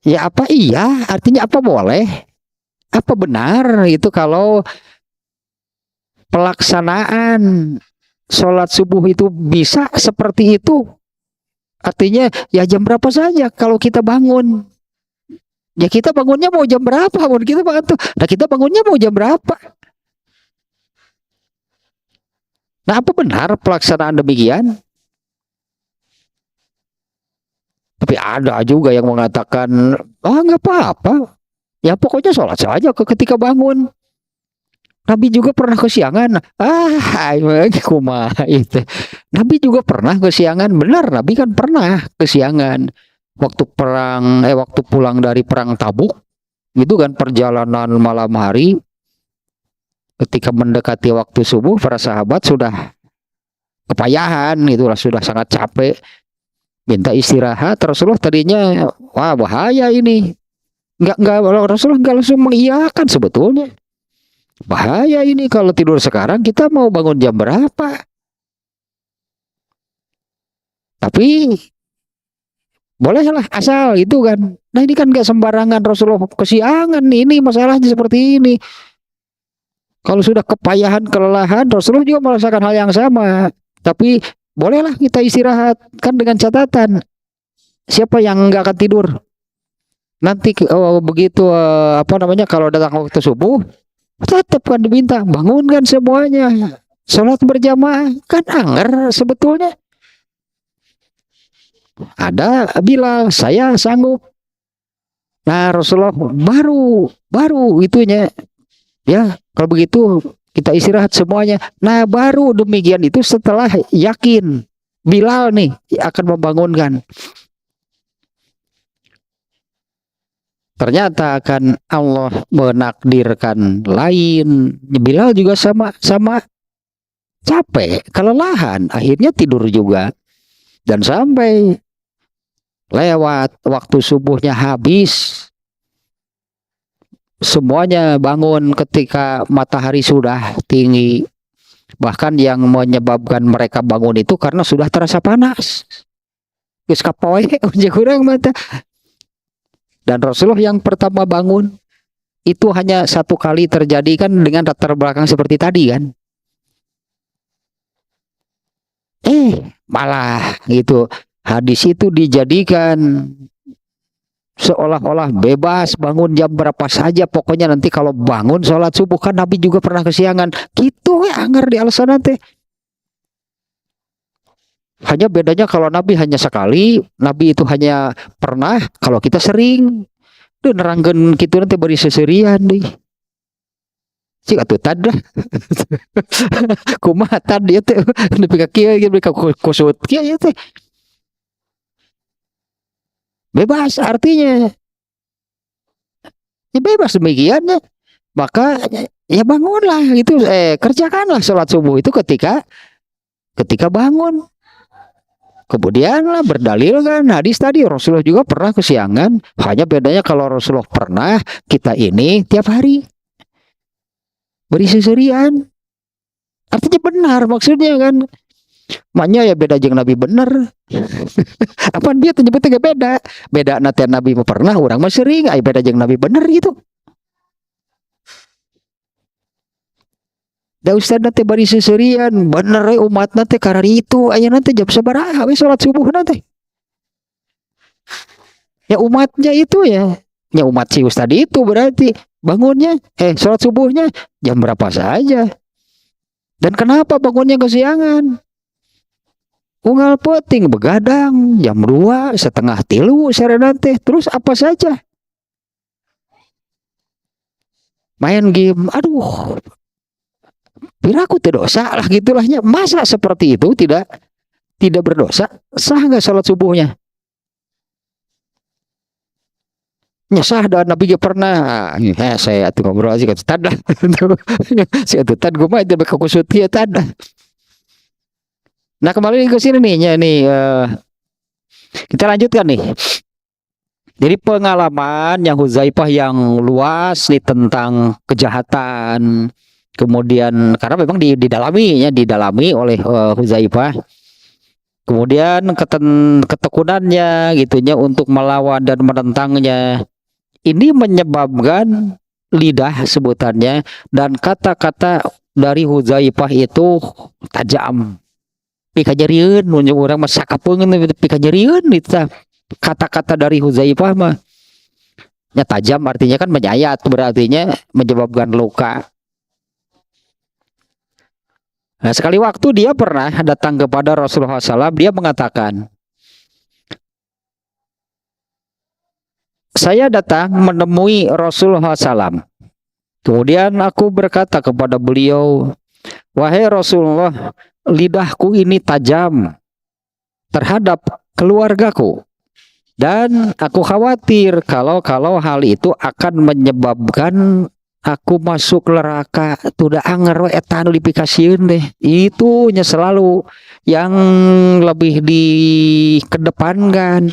Ya apa iya, artinya apa boleh, apa benar itu kalau pelaksanaan sholat subuh itu bisa seperti itu. Artinya ya jam berapa saja kalau kita bangun. Ya kita bangunnya mau jam berapa? Kita bangun tuh. Nah, kita bangunnya mau jam berapa? Nah, apa benar pelaksanaan demikian? Tapi ada juga yang mengatakan, nggak apa-apa. Ya pokoknya sholat saja ketika bangun. Nabi juga pernah kesiangan. Kumaha itu. Nabi juga pernah kesiangan. Benar, Nabi kan pernah kesiangan. Waktu pulang dari perang Tabuk, itu kan perjalanan malam hari, ketika mendekati waktu subuh, para sahabat sudah kepayahan, itulah sudah sangat capek, minta istirahat. Rasulullah tadinya, wah bahaya ini, Rasulullah nggak langsung mengiyakan sebetulnya. Bahaya ini kalau tidur sekarang, kita mau bangun jam berapa? Tapi bolehlah asal itu kan. Nah, ini kan gak sembarangan Rasulullah kesiangan, ini masalahnya seperti ini. Kalau sudah kepayahan, kelelahan, Rasulullah juga merasakan hal yang sama. Tapi bolehlah kita istirahat, kan dengan catatan siapa yang nggak akan tidur nanti begitu kalau datang waktu subuh, tetap kan diminta bangunkan semuanya, sholat berjamaah. Kan anger sebetulnya. Ada Bilal, saya sanggup. Nah, Rasulullah baru itunya. Ya, kalau begitu kita istirahat semuanya. Nah, baru demikian itu setelah yakin Bilal nih akan membangunkan. Ternyata akan Allah menakdirkan lain. Bilal juga sama capek, kelelahan, akhirnya tidur juga. Dan sampai lewat waktu subuhnya habis, semuanya bangun ketika matahari sudah tinggi. Bahkan yang menyebabkan mereka bangun itu karena sudah terasa panas. Geus kapoe kurang mata. Dan Rasulullah yang pertama bangun itu hanya satu kali terjadi kan, dengan latar belakang seperti tadi kan. Malah gitu, hadis itu dijadikan seolah-olah bebas bangun jam berapa saja, pokoknya nanti kalau bangun sholat subuh. Kan Nabi juga pernah kesiangan gitu ya, anggar di alasan teh. Hanya bedanya kalau Nabi hanya sekali, Nabi itu hanya pernah, kalau kita sering. Dan nerangkeun kitu nanti beri seserian deh. Cik atuh tad lah. Kumaha tad ieu teh nepi ka kieu ge ka kusut kieu ieu teh. Bebas artinya. Ya bebas demikian ya. Maka ya bangunlah itu, kerjakanlah sholat subuh itu ketika bangun. Kemudian lah berdalil kan hadis tadi, Rasulullah juga pernah kesiangan. Hanya bedanya kalau Rasulullah pernah, kita ini tiap hari beri seserian. Artinya benar maksudnya kan. maknya ya beda jeung Nabi bener. Apaan dia tuh nyebutnya gak beda. Beda nanti Nabi mah pernah, orang mah sering, ay beda jeung Nabi bener gitu. Da ustad nanti bari seserian, bener umat nanti karena itu, aya nanti jam sabaraha we salat subuh nanti. Ya umatnya itu ya. Ya umat si ustad itu berarti bangunnya, salat subuhnya jam berapa saja. Dan kenapa bangunnya kesiangan? Unggal penting begadang jam 2, setengah 3 sore nanti. Terus apa saja? Main game, aduh. Piraku tidak dosa lah gitulahnya. Masa seperti itu tidak berdosa? Sah nggak salat subuhnya? Nyesah dan Nabi pernah. Saya tuh ngobrol sih kata tanda. Saya tuh tanda gue mah itu kekusut ya tanda. Nah kembali ke sini nih, kita lanjutkan nih. Jadi pengalaman yang Hudzaifah yang luas nih tentang kejahatan, kemudian karena memang didalami oleh Hudzaifah. Kemudian ketekunannya gitunya untuk melawan dan menentangnya. Ini menyebabkan lidah sebutannya dan kata-kata dari Hudzaifah itu tajam. Pikajarian nunjuk orang mah sakapeungeun pikajarian itu kata-kata dari Hudzaifah mah nya tajam, artinya kan menyayat, berartinya menyebabkan luka. Nah, sekali waktu dia pernah datang kepada Rasulullah SAW, dia mengatakan, saya datang menemui Rasulullah SAW. Kemudian aku berkata kepada beliau, wahai Rasulullah, lidahku ini tajam terhadap keluargaku dan aku khawatir kalau hal itu akan menyebabkan aku masuk neraka. Tuh anger etan dipikasieun deh. Itu nya selalu yang lebih dikedepankan.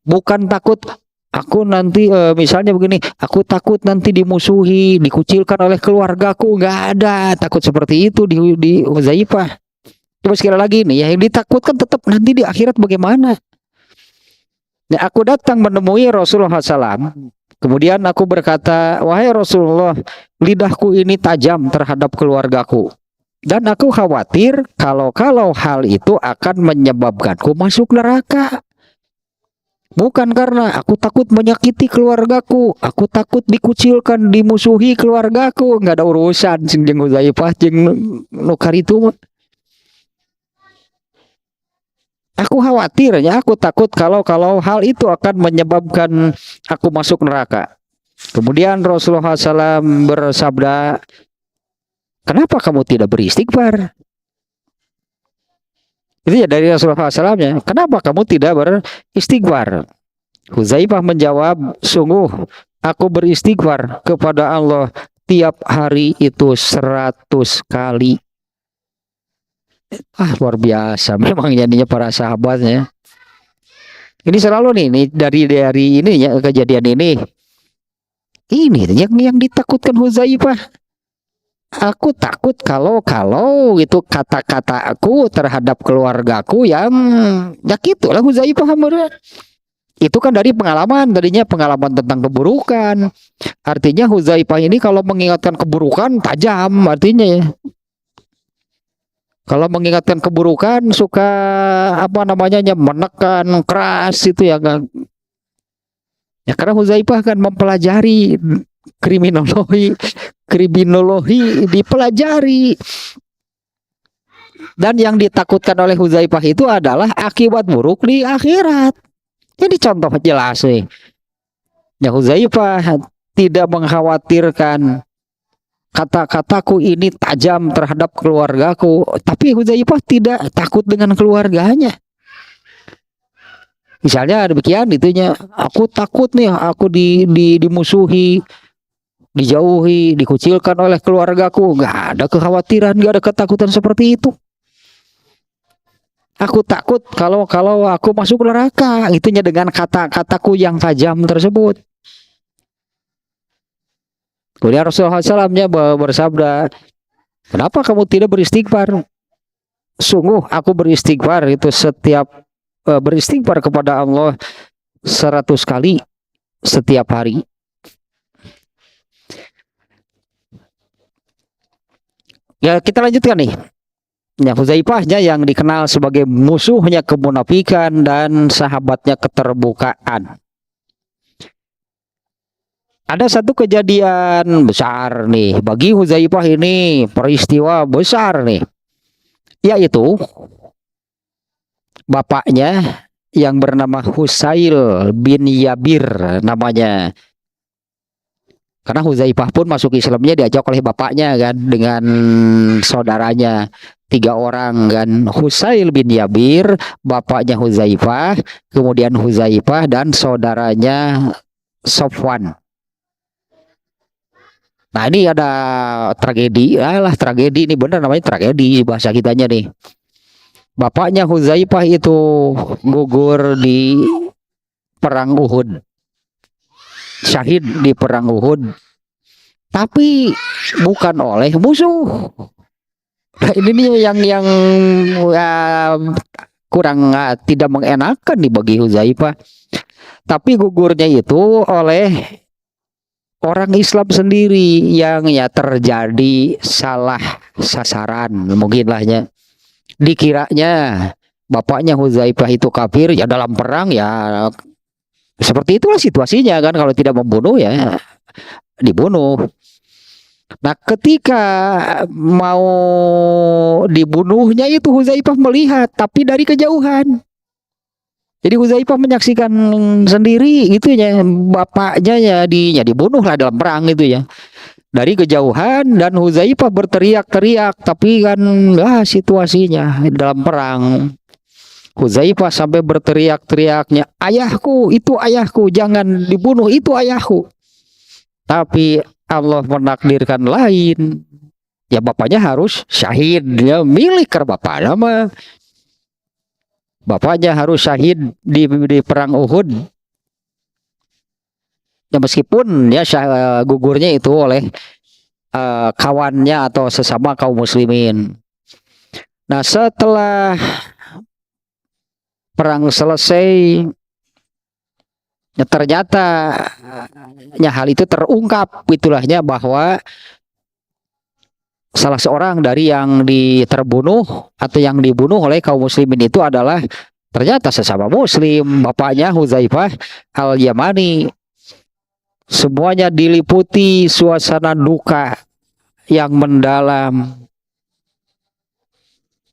Bukan takut aku nanti misalnya begini, aku takut nanti dimusuhi, dikucilkan oleh keluargaku, nggak ada takut seperti itu di Hudzaifah. Coba sekali lagi nih, yang ditakutkan tetap nanti di akhirat bagaimana. Nah, aku datang menemui Rasulullah SAW. Kemudian aku berkata, wahai Rasulullah, lidahku ini tajam terhadap keluargaku. Dan aku khawatir kalau hal itu akan menyebabkanku masuk neraka. Bukan karena aku takut menyakiti keluargaku, aku takut dikucilkan, dimusuhi keluargaku, nggak ada urusan jeung Hudzaifah jeung nu karitu. Aku khawatir ya, aku takut kalau hal itu akan menyebabkan aku masuk neraka. Kemudian Rasulullah SAW bersabda, kenapa kamu tidak beristighfar? Itu ya dari Rasulullah SAW ya. Kenapa kamu tidak beristighfar? Hudzaifah menjawab, sungguh aku beristighfar kepada Allah tiap hari itu 100 kali. Luar biasa memang jadinya para sahabatnya. Ini selalu nih dari ini ya, kejadian ini yang ditakutkan Hudzaifah. Aku takut kalau itu kata-kata aku terhadap keluargaku yang ya gitulah Hudzaifah. Itu kan dari pengalaman, tadinya pengalaman tentang keburukan. Artinya Hudzaifah ini kalau mengingatkan keburukan tajam artinya ya. Kalau mengingatkan keburukan suka menekan keras itu ya kan. Ya karena Hudzaifah kan mempelajari kriminologi dipelajari. Dan yang ditakutkan oleh Hudzaifah itu adalah akibat buruk di akhirat. Jadi contoh jelas nih. Ya Hudzaifah tidak mengkhawatirkan kata-kataku ini tajam terhadap keluargaku, tapi Hudzaifah tidak takut dengan keluarganya. Misalnya demikian itunya, aku takut nih aku dimusuhi, dijauhi, dikucilkan oleh keluargaku. Nggak ada kekhawatiran, nggak ada ketakutan seperti itu. Aku takut kalau aku masuk neraka, itunya dengan kata-kataku yang tajam tersebut. Kemudian Rasulullah SAW bersabda, kenapa kamu tidak beristighfar? sungguh aku beristighfar itu setiap beristighfar kepada Allah 100 kali setiap hari. Ya, kita lanjutkan nih. Ya, Hudzaifahnya yang dikenal sebagai musuhnya kemunafikan dan sahabatnya keterbukaan. Ada satu kejadian besar nih bagi Hudzaifah, ini peristiwa besar nih, yaitu bapaknya yang bernama Husail bin Yabir namanya. Karena Hudzaifah pun masuk Islamnya diajak oleh bapaknya kan, dengan saudaranya 3 orang kan. Husail bin Yabir, bapaknya Hudzaifah, kemudian Hudzaifah dan saudaranya Sofwan. Nah, ini ada tragedi, tragedi ini benar namanya tragedi bahasa kitanya nih. Bapaknya Hudzaifah itu gugur di perang Uhud, syahid di perang Uhud, tapi bukan oleh musuh. Nah, ini nih yang kurang tidak mengenakan nih bagi Hudzaifah. Tapi gugurnya itu oleh orang Islam sendiri yang ya terjadi salah sasaran mungkin lahnya. Dikiranya bapaknya Hudzaifah itu kafir, ya dalam perang ya seperti itulah situasinya kan, kalau tidak membunuh ya dibunuh. Nah, ketika mau dibunuhnya itu Hudzaifah melihat tapi dari kejauhan. Jadi Hudzaifah menyaksikan sendiri itu ya, bapaknya ya dibunuh lah dalam perang itu ya. Dari kejauhan, dan Hudzaifah berteriak-teriak, tapi kan situasinya dalam perang. Hudzaifah sampai berteriak-teriaknya, ayahku, itu ayahku, jangan dibunuh, itu ayahku. Tapi Allah menakdirkan lain. Ya bapaknya harus syahid, ya milik bapak nama. Bapaknya harus syahid di perang Uhud. Ya meskipun ya gugurnya itu oleh kawannya atau sesama kaum muslimin. Nah, setelah perang selesai, ya ternyata hal itu terungkap itulahnya bahwa salah seorang dari yang terbunuh atau yang dibunuh oleh kaum muslimin itu adalah ternyata sesama muslim, bapaknya Hudzaifah Al-Yamani. Semuanya diliputi suasana duka yang mendalam.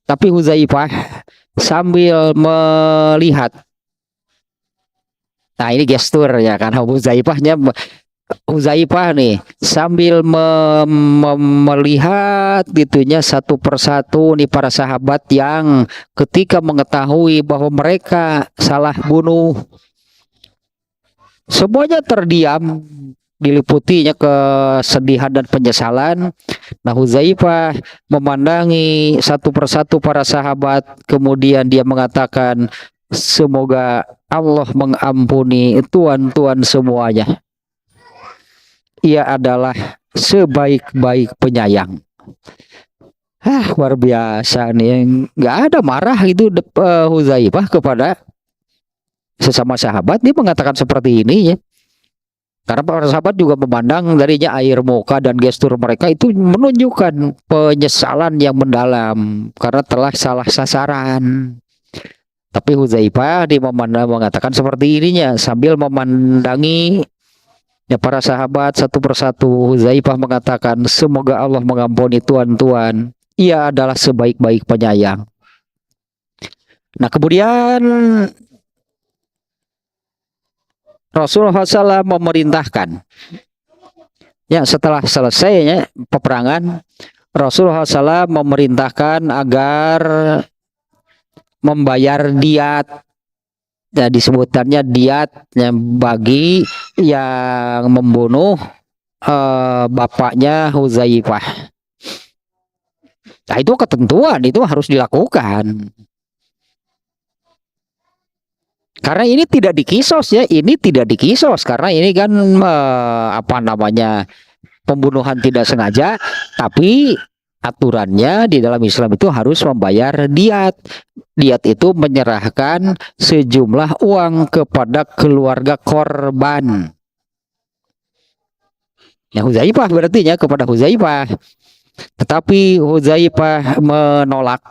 Tapi Hudzaifah sambil melihat, nah ini gestur ya kan, Hudzaifah nih sambil melihat gitunya satu persatu nih para sahabat yang ketika mengetahui bahwa mereka salah bunuh, semuanya terdiam, diliputinya kesedihan dan penyesalan. Nah, Hudzaifah memandangi satu persatu para sahabat, kemudian dia mengatakan, semoga Allah mengampuni tuan-tuan semuanya. Ia adalah sebaik-baik penyayang. Luar biasa nih, nggak ada marah itu Hudzaifah kepada sesama sahabat. Dia mengatakan seperti ini ya, karena para sahabat juga memandang darinya air muka dan gestur mereka itu menunjukkan penyesalan yang mendalam karena telah salah sasaran. Tapi Hudzaifah dia mengatakan seperti ininya sambil memandangi ya para sahabat satu persatu. Hudzaifah mengatakan, semoga Allah mengampuni tuan-tuan, ia adalah sebaik-baik penyayang. Nah, kemudian Rasulullah SAW memerintahkan, ya setelah selesainya peperangan, Rasulullah SAW memerintahkan agar membayar diat, ya disebutkannya diat ya, bagi yang membunuh bapaknya Hudzaifah. Nah, itu ketentuan, itu harus dilakukan. Karena ini tidak dikisos ya, ini tidak dikisos karena ini kan pembunuhan tidak sengaja, tapi aturannya di dalam Islam itu harus membayar diat. Diat itu menyerahkan sejumlah uang kepada keluarga korban. Ya Huzaifah berarti ya kepada Huzaifah. Tetapi Huzaifah menolak.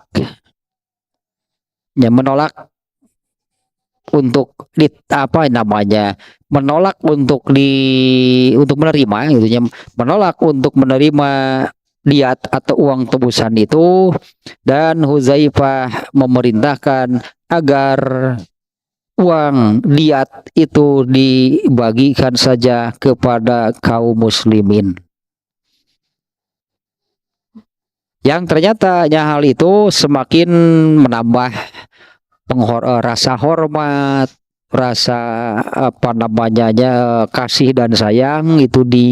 Ya menolak untuk apa namanya? Menolak untuk menerima gitu ya. Menolak untuk menerima diat atau uang tebusan itu, dan Huzaifah memerintahkan agar uang diat itu dibagikan saja kepada kaum muslimin. Yang ternyata hal itu semakin menambah rasa hormat, rasa apa namanya kasih dan sayang itu di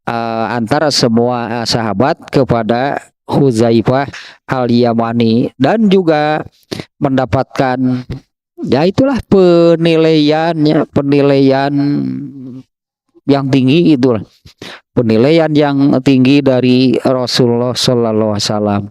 antara semua sahabat kepada Huzaifah al-Yamani, dan juga mendapatkan ya itulah penilaian yang tinggi, itulah penilaian yang tinggi dari Rasulullah Sallallahu Alaihi Wasallam.